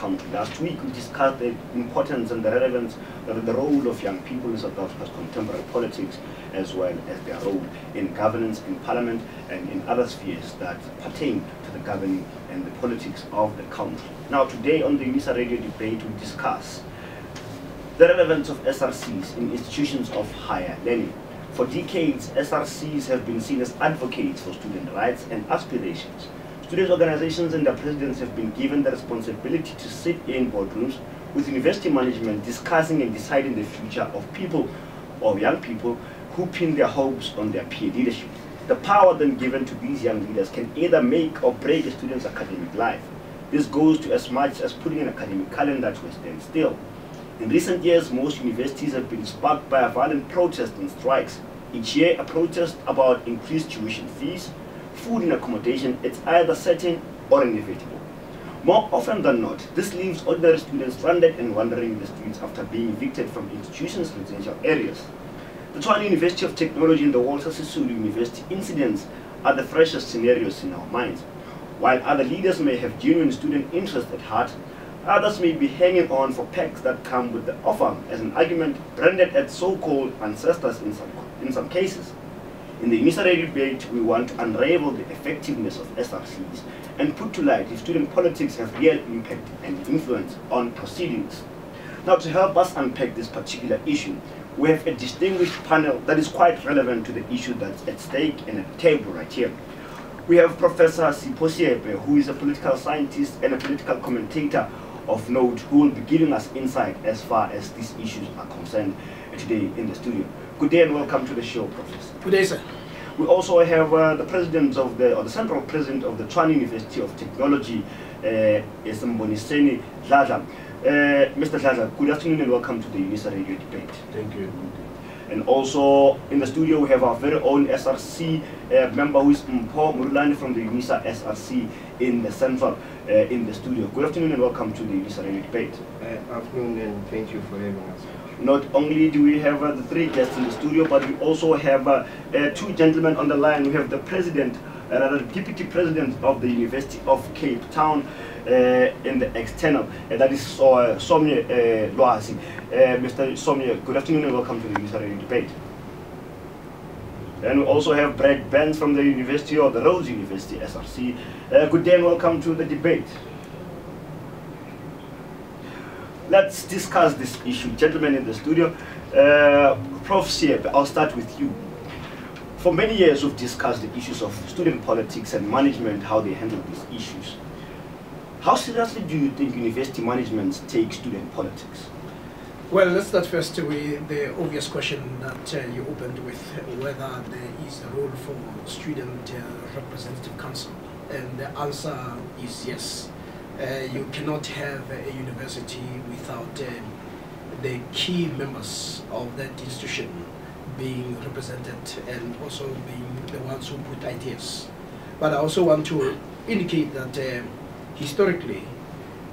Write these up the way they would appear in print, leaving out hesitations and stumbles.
country. Last week we discussed the importance and the relevance, the role of young people in South Africa's contemporary politics, as well as their role in governance, in parliament, and in other spheres that pertain to the governing and the politics of the country. Now today on the Unisa Radio Debate we discuss the relevance of SRCs in institutions of higher learning. For decades, SRCs have been seen as advocates for student rights and aspirations. Student organizations and their presidents have been given the responsibility to sit in boardrooms with university management discussing and deciding the future of people, or young people, who pin their hopes on their peer leadership. The power then given to these young leaders can either make or break a student's academic life. This goes to as much as putting an academic calendar to a standstill. In recent years, most universities have been sparked by a violent protest and strikes. Each year, a protest about increased tuition fees, food and accommodation. It's either certain or inevitable. More often than not, this leaves ordinary students stranded and wandering in the streets after being evicted from institutions' residential areas. The Tali University of Technology and the Walter Sisulu University incidents are the freshest scenarios in our minds. While other leaders may have genuine student interest at heart, others may be hanging on for perks that come with the offer as an argument branded as so-called ancestors in some cases. In the Unisa Radio Debate, we want to unravel the effectiveness of SRCs and put to light if student politics have real impact and influence on proceedings. Now, to help us unpack this particular issue, we have a distinguished panel that is quite relevant to the issue that's at stake and at the table right here. We have Professor Sipho Seepe, who is a political scientist and a political commentator of note, who will be giving us insight as far as these issues are concerned today in the studio. Good day and welcome to the show, Professor. Good day, sir. We also have the president of the central president of the Rhodes University of Technology, is Mboniseni Dladla. Mr. Dladla, good afternoon and welcome to the Unisa Radio Debate. Thank you. And also in the studio we have our very own SRC member, who is Mpho Morolane from the Unisa SRC in the central in the studio. Good afternoon and welcome to the Unisa Radio Debate. Afternoon and thank you for having us. Not only do we have the three guests in the studio, but we also have two gentlemen on the line. We have the president, the deputy president of the University of Cape Town in the external, that is Mr.Lwazi. Mr. Somya, good afternoon and welcome to the Unisa Radio Debate. And we also have Bense from the University of the Rhodes University SRC. Good day and welcome to the debate. Let's discuss this issue. Gentlemen in the studio, Prof Seepe, I'll start with you. For many years we've discussed the issues of student politics and management, how they handle these issues. How seriously do you think university management takes student politics? Well, let's start first with the obvious question that you opened with, whether there is a role for student representative council. And the answer is yes. You cannot have a university without the key members of that institution being represented and also being the ones who put ideas. But I also want to indicate that historically,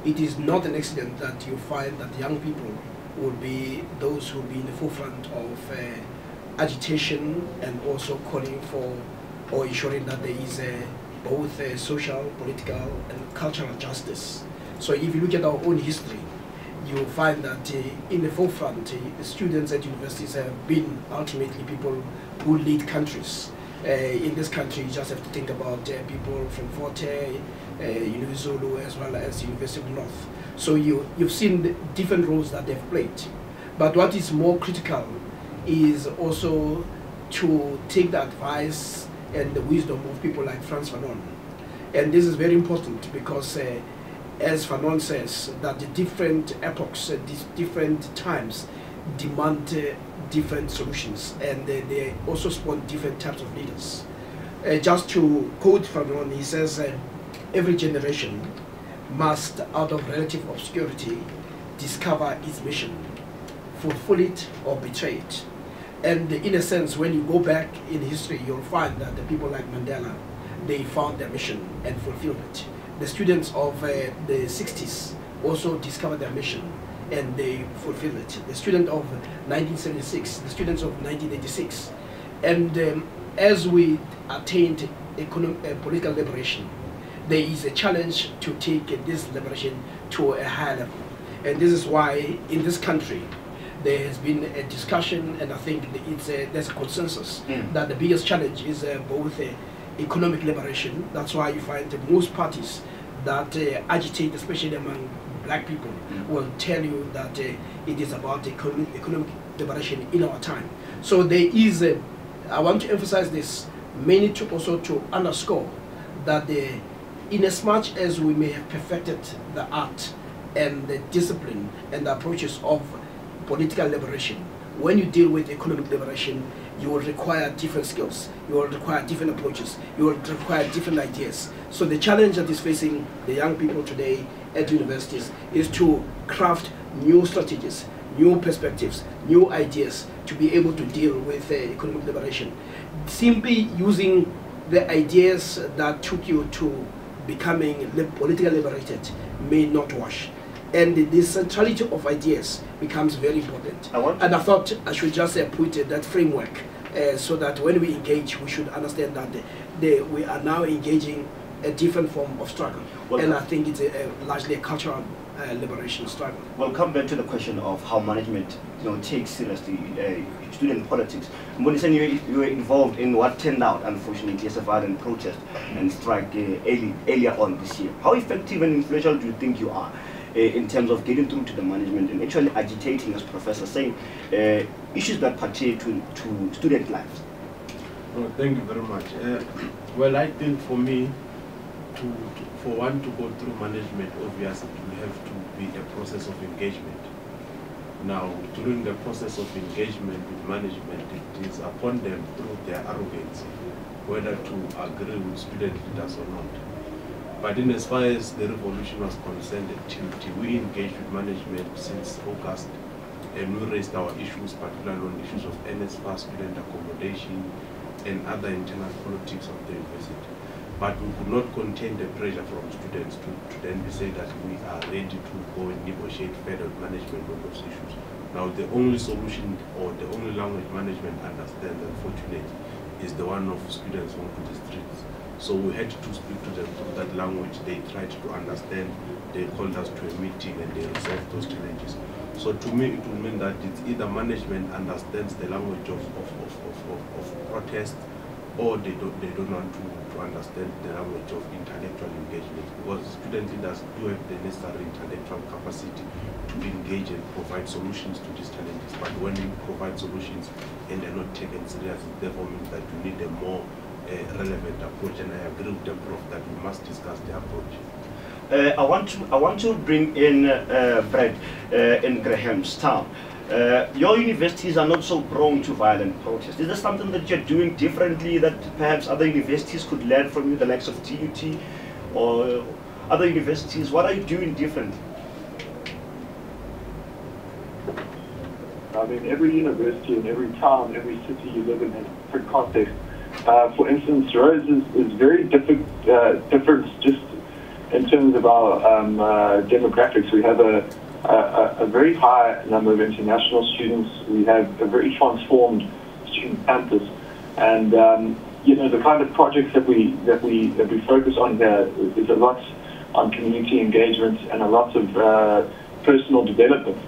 it is not an accident that you find that young people will be those who will be in the forefront of agitation and also calling for or ensuring that there is both social, political and cultural justice. So if you look at our own history, you will find that in the forefront, students at universities have been ultimately people who lead countries. In this country, you just have to think about people from Forte, Unisa, as well as University of the North. So you've seen the different roles that they've played. But what is more critical is also to take the advice and the wisdom of people like Frantz Fanon. And this is very important because as Fanon says, that the different epochs, these different times demand different solutions, and they also spawn different types of leaders. Just to quote Fanon, he says, every generation must, out of relative obscurity, discover its mission, fulfill it or betray it. And in a sense, when you go back in history, you'll find that the people like Mandela, they found their mission and fulfilled it. The students of the 60s also discovered their mission and they fulfilled it. The student of 1976, the students of 1986. And as we attained political liberation, there is a challenge to take this liberation to a higher level. And this is why in this country there has been a discussion, and I think there's a consensus that the biggest challenge is both economic liberation. That's why you find that most parties that agitate, especially among black people, will tell you that it is about economic liberation in our time. So there is I want to emphasize this, mainly to also to underscore that in as much as we may have perfected the art and the discipline and the approaches of political liberation, when you deal with economic liberation, you will require different skills, you will require different approaches, you will require different ideas. So the challenge that is facing the young people today at universities is to craft new strategies, new perspectives, new ideas to be able to deal with economic liberation. Simply using the ideas that took you to becoming politically liberated may not wash. And the centrality of ideas becomes very important. And I thought I should just put that framework so that when we engage, we should understand that we are now engaging a different form of struggle. Well, and I think it's largely a cultural liberation struggle. We'll come back to the question of how management takes seriously student politics. Mboniseni, you were involved in what turned out, unfortunately, as a violent protest and strike earlier on this year. How effective and influential do you think you are in terms of getting through to the management and actually agitating, as Professor saying, issues that pertain to student lives? Oh, thank you very much. Well, I think for me, for one to go through management, obviously, it will have to be a process of engagement. Now, during the process of engagement with management, it is upon them through their arrogance whether to agree with student leaders or not. But in as far as the revolution was concerned, we engaged with management since August, and we raised our issues, particularly on issues of NSFAR, student accommodation, and other internal politics of the university. But we could not contain the pressure from students to then say that we are ready to go and negotiate further with management on those issues. Now, the only solution or the only language management understands, unfortunately, is the one of students going to the streets. So we had to speak to them through that language. They tried to understand, they called us to a meeting and they resolved those challenges. So to me, it would mean that it's either management understands the language of protest, or they don't want to understand the language of intellectual engagement, because student leaders do have the necessary intellectual capacity to engage and provide solutions to these challenges. But when we provide solutions and they're not taken seriously, therefore means that we need a more relevant approach, and I agree with the Prof that we must discuss the approach. I want to bring in Brad in Grahamstown. Your universities are not so prone to violent protests. Is there something that you're doing differently that perhaps other universities could learn from you, the likes of TUT or other universities? What are you doing differently? I mean, every university and every town, every city you live in has a different context. For instance, Rhodes is very different just in terms of our demographics. We have a very high number of international students. We have a very transformed student campus, and the kind of projects that we focus on here is a lot on community engagement and a lot of personal development.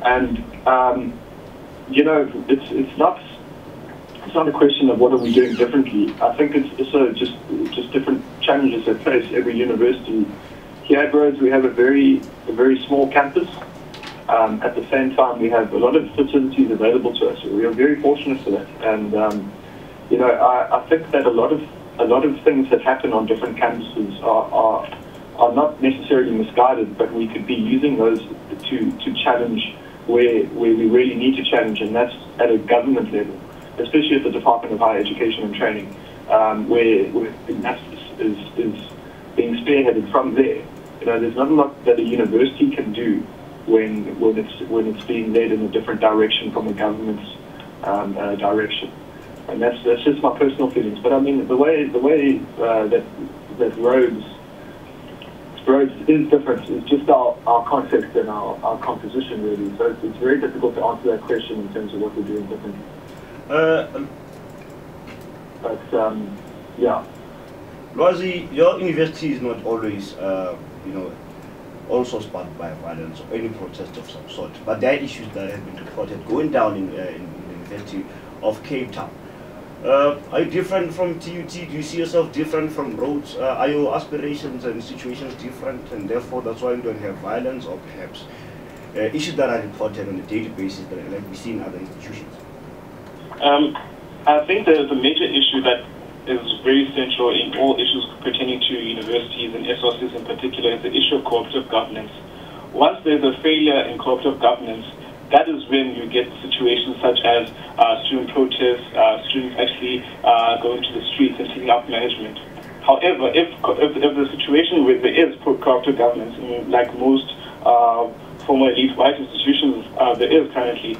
And it's not a question of what are we doing differently. I think it's also just different challenges that face every university. Here at Rhodes, we have a very small campus. At the same time, we have a lot of facilities available to us. We are very fortunate for that. And I think that a lot of things that happen on different campuses are not necessarily misguided, but we could be using those to challenge where we really need to challenge, and that's at a government level, especially at the Department of Higher Education and Training, where the is being spearheaded from there. There's not a lot that a university can do when it's being led in a different direction from the government's direction, and that's just my personal feelings. But I mean, the way that Rhodes is different. It's just our context and our composition, really. So it's very difficult to answer that question in terms of what we're doing differently. But yeah. Lwazi, your university is not always, you know, also sparked by violence or any protest of some sort, but there are issues that have been reported going down in the University of Cape Town. Are you different from TUT? Do you see yourself different from Rhodes? Are your aspirations and situations different, and therefore that's why you don't have violence, or perhaps issues that are reported on a daily basis that like we see in other institutions? I think the major issue that is very central in all issues pertaining to universities and SRCs in particular is the issue of cooperative governance. Once there's a failure in cooperative governance, that is when you get situations such as student protests, students actually going to the streets and taking up management. However, if the situation where there is cooperative governance, like most former elite white institutions there is currently,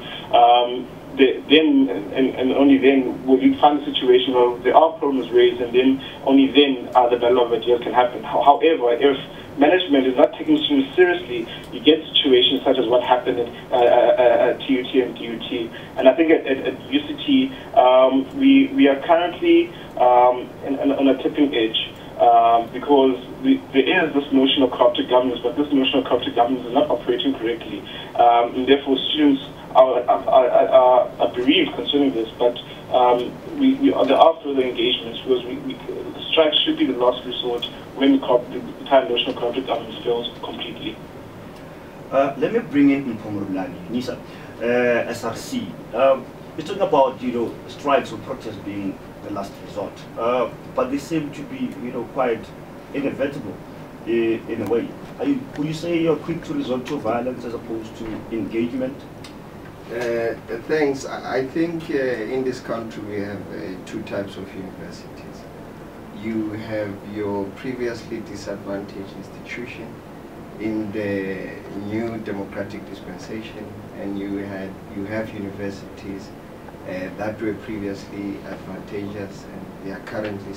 then and only then will you find a situation where there are problems raised, and then only then the battle of ideas can happen. However, if management is not taking students seriously, you get situations such as what happened at TUT and DUT. And I think at UCT, we are currently on a tipping edge because there is this notion of cooperative governance, but this notion of cooperative governance is not operating correctly. And therefore, students are bereaved concerning this, but there are further engagements because the strike should be the last resort when the entire notion of cooperative governance fails completely. Let me bring in Mpho Morolane, Unisa SRC. We're talking about, you know, strikes or protests being the last resort, but they seem to be, you know, quite inevitable in a way. Would you say you're quick to resort to violence as opposed to engagement? Thanks. I think in this country we have two types of universities. You have your previously disadvantaged institution in the new democratic dispensation, and you have universities that were previously advantageous and they are currently